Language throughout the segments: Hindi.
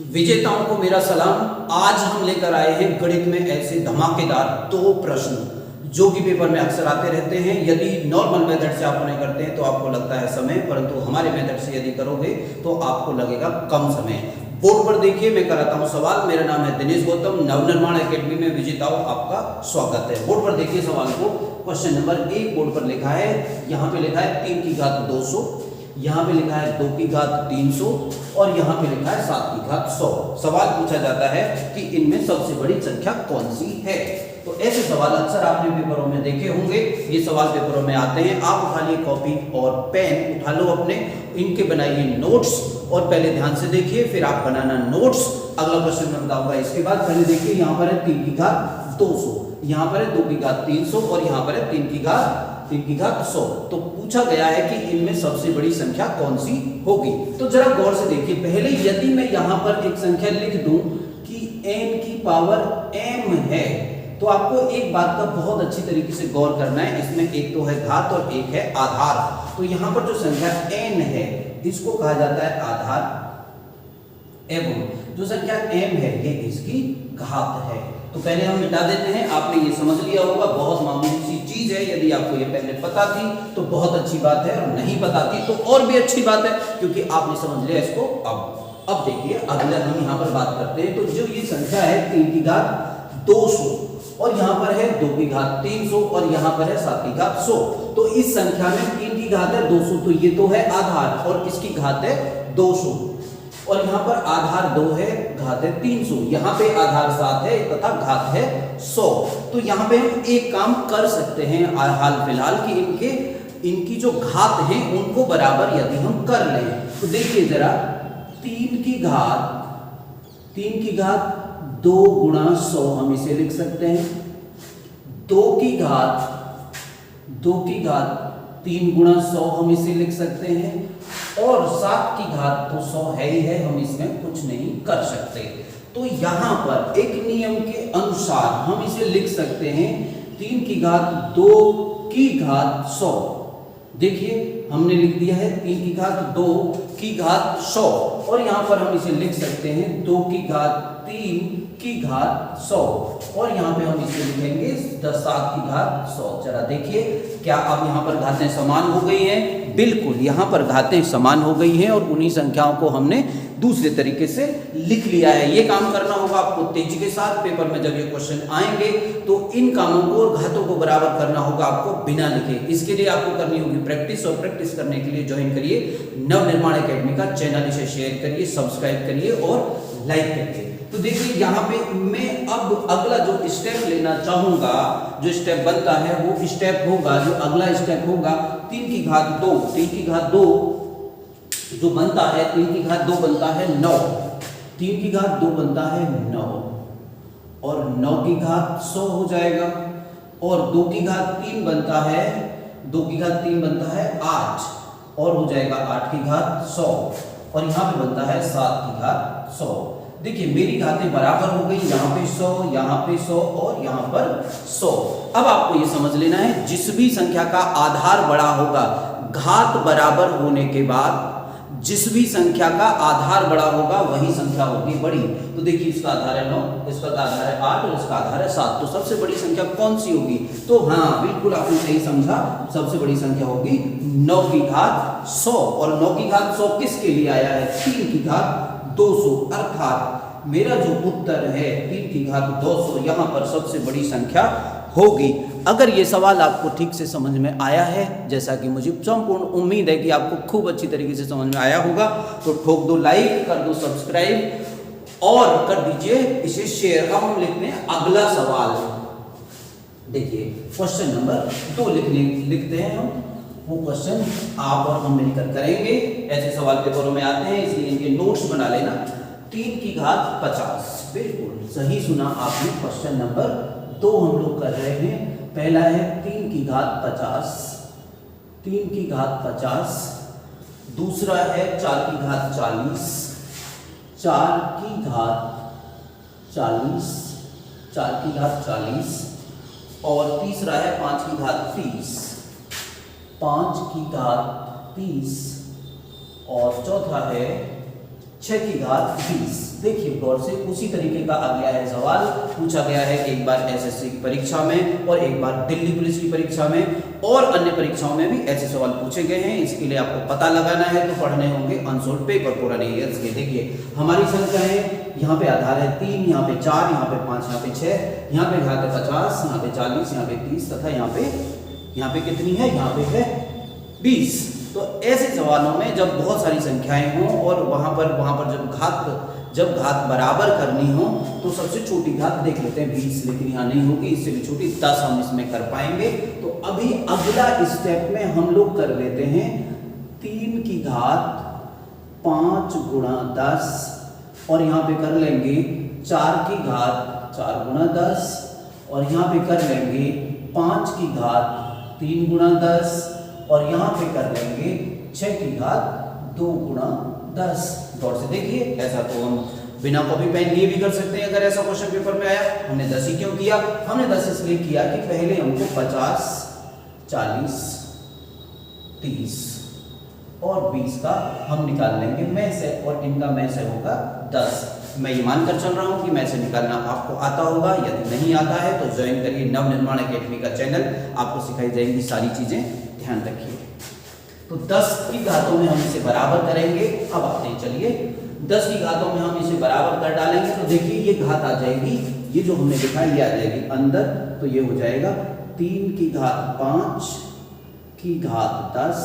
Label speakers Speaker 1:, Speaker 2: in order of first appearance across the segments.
Speaker 1: विजेताओं को मेरा सलाम। आज हम लेकर आए हैं गणित में ऐसे धमाकेदार दो प्रश्न जो कि पेपर में अक्सर आते रहते हैं। यदि नॉर्मल मेथड से आप उन्हें करते हैं तो आपको लगता है समय, परंतु हमारे मेथड से यदि करोगे तो आपको लगेगा कम समय। बोर्ड पर देखिए, मैं कराता हूं सवाल। मेरा नाम है दिनेश गौतम, नवनिर्माण एकेडमी में विजेताओं आपका स्वागत है। बोर्ड पर देखिए सवाल को। क्वेश्चन नंबर 1 बोर्ड पर लिखा है, यहाँ पे लिखा है 3 की घात 200, यहाँ पे लिखा है 2 की घात 300 और यहाँ पे लिखा है 7 की घात 100। सवाल पूछा जाता है कि इनमें सबसे बड़ी संख्या कौन सी है। तो ऐसे सवाल अक्सर आपने पेपरों में देखे होंगे। ये सवाल पेपरों में आते हैं। आप उठा लिए कॉपी और पेन, उठा लो अपने, इनके बनाइए नोट्स और पहले ध्यान से देखिए, फिर आप बनाना नोट्स। अगला क्वेश्चन मैं बताऊंगा इसके बाद। पहले देखिए, यहाँ पर है 3 की घात 200, यहाँ पर है 2 की घात 300 और यहाँ पर है 3 की घात 100। तो पूछा गया है कि इनमें सबसे बड़ी संख्या कौन सी होगी। तो जरा गौर से देखिए। पहले यदि मैं यहाँ पर एक संख्या लिख दूं कि n की पावर m है, तो आपको एक बात का बहुत अच्छी तरीके से गौर करना है। इसमें एक तो है घात और एक है आधार। तो यहाँ पर जो संख्या n है इसको कहा जाता है आधार, एवं जो संख्या m है ये इसकी घात है। तो पहले हम मिटा देते हैं। आपने ये समझ लिया होगा, बहुत मामूली सी चीज है। यदि आपको ये पहले पता थी तो बहुत अच्छी बात है, और नहीं पता थी तो और भी अच्छी बात है, क्योंकि आपने समझ लिया इसको। अब देखिए, अगले हम यहाँ पर बात करते हैं। तो जो ये संख्या है 3 की घात 200 और यहाँ पर है 2 की घात 300 और यहाँ पर है 7 की घात 100। तो इस संख्या में 3 की घात है 200, तो ये तो है आधार और इसकी घात है 200, और यहाँ पर आधार 2 है, घात है 300, यहाँ पे आधार 7 है तथा घात है 100। तो यहाँ पे हम एक काम कर सकते हैं हाल फिलहाल कि इनकी जो घात है उनको बराबर यदि हम कर लें तो देखिए जरा, 3 की घात 2 गुणा 100 हम इसे लिख सकते हैं। 2 की घात 3 गुणा 100 हम इसे लिख सकते हैं, और 7 की घात तो 100 है ही है, हम इसमें कुछ नहीं कर सकते। तो यहाँ पर एक नियम के अनुसार हम इसे लिख सकते हैं 3 की घात 2 की घात 100। देखिए हमने लिख दिया है 3 की घात 2 की घात 100, और यहाँ पर हम इसे लिख सकते हैं 2 की घात 3 की घात 100, और यहाँ पे हम इसे लिखेंगे 7 की घात 100। जरा देखिए, क्या अब यहाँ पर घातें समान हो गई हैं? बिल्कुल, यहाँ पर घातें समान हो गई हैं और उन्हीं संख्याओं को हमने दूसरे तरीके से लिख लिया है। ये काम करना होगा आपको तेजी के साथ। पेपर में जब ये क्वेश्चन आएंगे तो इन कामों को और घातों को बराबर करना होगा आपको बिना लिखे। इसके लिए आपको करनी होगी प्रैक्टिस, और प्रैक्टिस करने के लिए ज्वाइन करिए नवनिर्माण एकेडमी का चैनल। इसे शेयर करिए, सब्सक्राइब करिए और लाइक करिए। तो देखिए यहाँ पे मैं अब अगला जो स्टेप लेना चाहूंगा, जो स्टेप बनता है वो स्टेप होगा, जो अगला स्टेप होगा 3 की घात 2। 3 की घात 2 जो बनता है, 3 की घात 2 बनता है 9, 3 की घात 2 बनता है 9, और 9 की घात 100 हो जाएगा, और 2 की घात 3 बनता है, 2 की घात 3 बनता है 8, और हो जाएगा 8 की घात 100, और यहाँ पे बनता है 7 की घात 100। देखिए मेरी घातें बराबर हो गई, यहाँ पे 100, यहाँ पे 100 और यहाँ पर 100। अब आपको ये समझ लेना है, जिस भी संख्या का आधार बड़ा होगा, घात बराबर होने के बाद जिस भी संख्या का आधार बड़ा होगा वही संख्या होगी बड़ी। तो देखिए इसका आधार है 9, इसका आधार है 8 और इसका आधार है 7। तो सबसे बड़ी संख्या कौन सी होगी? तो हाँ, बिल्कुल आपने सही समझा, सबसे बड़ी संख्या होगी 9 की घात 100। और 9 की घात 100 किसके लिए आया है? 3 की घात 200। अर्थात मेरा जो उत्तर है 3 की घात 200 यहाँ पर सबसे बड़ी संख्या होगी। अगर ये सवाल आपको ठीक से समझ में आया है, जैसा कि मुझे संपूर्ण उम्मीद है कि आपको खूब अच्छी तरीके से समझ में आया होगा, तो ठोक दो लाइक, कर दो सब्सक्राइब और कर दीजिए इसे शेयर। अब हम लिखते हैं अगला सवाल। देखिए क्वेश्चन नंबर 2 लिखते हैं हम। वो क्वेश्चन आप और हम मिलकर करेंगे। ऐसे सवाल पेपरों में आते हैं, इसलिए इनके नोट्स बना लेना। 3 की घात 50, बिल्कुल सही सुना आपने। क्वेश्चन नंबर 2 हम लोग कर रहे हैं। पहला है 3 की घात 50, 3 की घात 50। दूसरा है 4 की घात 40, 4 की घात 40, 4 की घात 40। और तीसरा है 5 की घात 30, 5 की घात 30। और चौथा है 6 की घात 20। देखिए गौर से उसी तरीके का आ गया है सवाल, पूछा गया है एक बार एसएससी की परीक्षा में और एक बार दिल्ली पुलिस की परीक्षा में और अन्य परीक्षाओं में भी ऐसे सवाल पूछे गए हैं। इसके लिए आपको पता लगाना है तो पढ़ने होंगे अनसोल्ड पेपर पुराने ईयर्स के। देखिए हमारी संख्या है, यहाँ पे आधार है 3, यहाँ पे 4, यहाँ पे 5, यहाँ पे 6, यहाँ पे घात है 50, यहाँ पे 40, यहाँ पे 30 तथा यहाँ पे कितनी है, यहाँ पे है 20। तो ऐसे सवालों में जब बहुत सारी संख्याएं हों और वहां पर जब घात बराबर करनी हो तो सबसे छोटी घात देख लेते हैं 20, लेकिन यहाँ नहीं होगी, इससे भी छोटी 10 हम इसमें कर पाएंगे। तो अभी अगला स्टेप में हम लोग कर लेते हैं 3 की घात 5 गुणा 10 और यहाँ पे कर लेंगे 4 की घात 4 गुणा 10 और यहाँ पे कर लेंगे 5 की घात 3 गुणा 10 और यहाँ पे कर लेंगे 6 की घात 2 गुणा 10। गौर से देखिए, ऐसा तो हम बिना कॉपी पेन लिए भी कर सकते हैं अगर ऐसा क्वेश्चन पेपर में आया। हमने 10 ही क्यों किया? हमने 10 इसलिए किया कि पहले हमको 50, 40, 30 और 20 का हम निकाल लेंगे में से और इनका में से होगा 10। मैं ये मानकर चल रहा हूँ कि में से निकालना आपको आता होगा। यदि नहीं आता है तो ज्वाइन करिए नवनिर्माण एकेडमी का चैनल, आपको सिखाई जाएंगी सारी चीजें, ध्यान रखिए। तो 10 की घातों में हम इसे बराबर करेंगे। अब आते चलिए 10 की घातों में हम इसे बराबर कर डालेंगे तो देखिए ये घात आ जाएगी, ये जो हमने लिखा है ये आ जाएगी अंदर, तो ये हो जाएगा 3 की घात 5 की घात 10,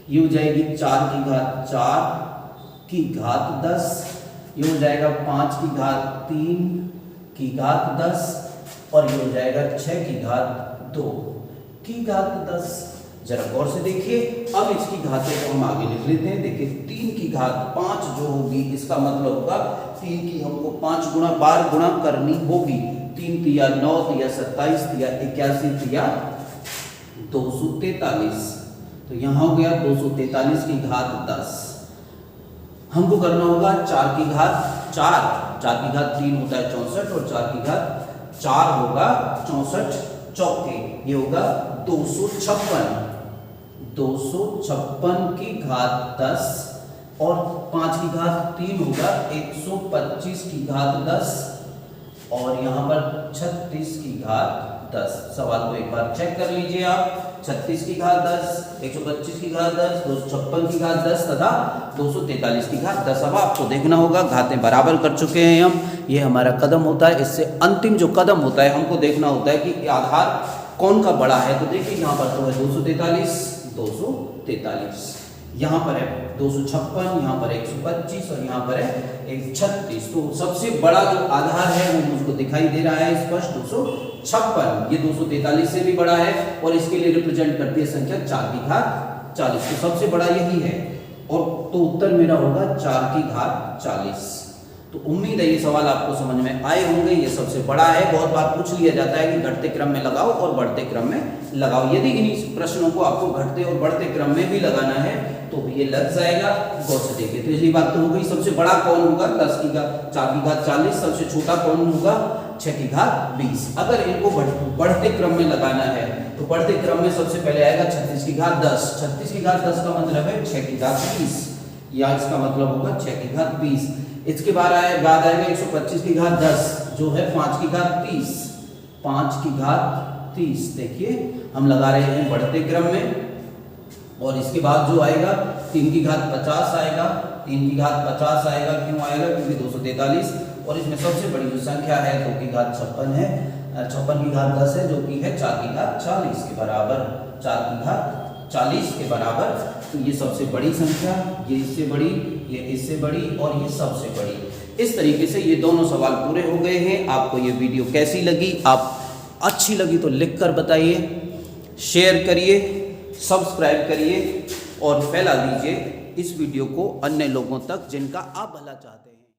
Speaker 1: ये हो जाएगी 4 की घात 4 की घात 10, ये हो जाएगा 5 की घात 3 की घात 10 और ये हो जाएगा 6 की घात 2 की घात 10। जरा गौर से देखिए, अब इसकी घातों को हम आगे लिख लेते हैं। देखिए 3 की घात 5 जो होगी इसका मतलब होगा 3 की हमको 5 गुणा बार गुणा करनी होगी। 3 तिया 9 तिया 27 तिया 81 तिया 243, तो यहाँ हो गया 243 की घात 10। हमको करना होगा 4 की घात 4 की घात 3 होता है 64 और 4 की घात 4 होगा 64 चौके, ये होगा 256 की घात 10 और 5 की घात 3 होगा 125 की घात 10 और यहाँ पर 36 की घात 10। सवाल को एक बार चेक कर लीजिए आप। 36 की घात 10, 125 की घात 10, 256 की घात 10 तथा 243 की घात 10। अब आपको देखना होगा घातें बराबर कर चुके हैं हम, ये हमारा कदम होता है। इससे अंतिम जो कदम होता है हमको देखना होता है कि आधार कौन का बड़ा है। तो देखिए यहाँ पर तो है 243, यहाँ पर है 256, यहाँ पर 125 और यहाँ पर है 136। तो सबसे बड़ा जो आधार है वो मुझको दिखाई दे रहा है स्पष्ट 256, ये 243 से भी बड़ा है और इसके लिए रिप्रेजेंट करती है संख्या 4 की घात 40। तो सबसे बड़ा यही है और तो उत्तर मेरा होगा 4 की घात 40। तो उम्मीद है ये सवाल आपको समझ में आए होंगे। ये सबसे बड़ा है, बहुत बार पूछ लिया जाता है कि घटते क्रम में लगाओ और बढ़ते क्रम में लगाओ। यदि इन्हीं प्रश्नों को आपको घटते और बढ़ते क्रम में भी लगाना है तो भी ये लग जाएगा। गौर से देखिए, तो इसलिए बात तो हो गई सबसे बड़ा कौन होगा 10 की घात 4 की घात 40, सबसे छोटा कौन होगा 6 की घात 20। अगर इनको बढ़ते क्रम में लगाना है तो बढ़ते क्रम में सबसे पहले आएगा 36 की घात 10। 36 की घात 10 का मतलब है 6 की घात 20, या इसका मतलब होगा 6 की घात 20। इसके बाद आएगा 125 की घात 10 जो है 5 की घात 30, 5 की घात 30। देखिए हम लगा रहे हैं बढ़ते क्रम में। और इसके बाद जो आएगा 3 की घात 50 आएगा, 3 की घात 50 आएगा। क्यों आएगा? क्योंकि 243 और इसमें सबसे बड़ी जो संख्या है 2 की घात 56 है, 56 की घात 10 है जो कि है 4 की घात 40 के बराबर, 4 की घात 40 के बराबर। तो ये सबसे बड़ी संख्या, ये इससे बड़ी, ये इससे बड़ी और ये सबसे बड़ी। इस तरीके से ये दोनों सवाल पूरे हो गए हैं। आपको ये वीडियो कैसी लगी? आप अच्छी लगी तो लिख कर बताइए, शेयर करिए, सब्सक्राइब करिए और फैला दीजिए इस वीडियो को अन्य लोगों तक जिनका आप भला चाहते हैं।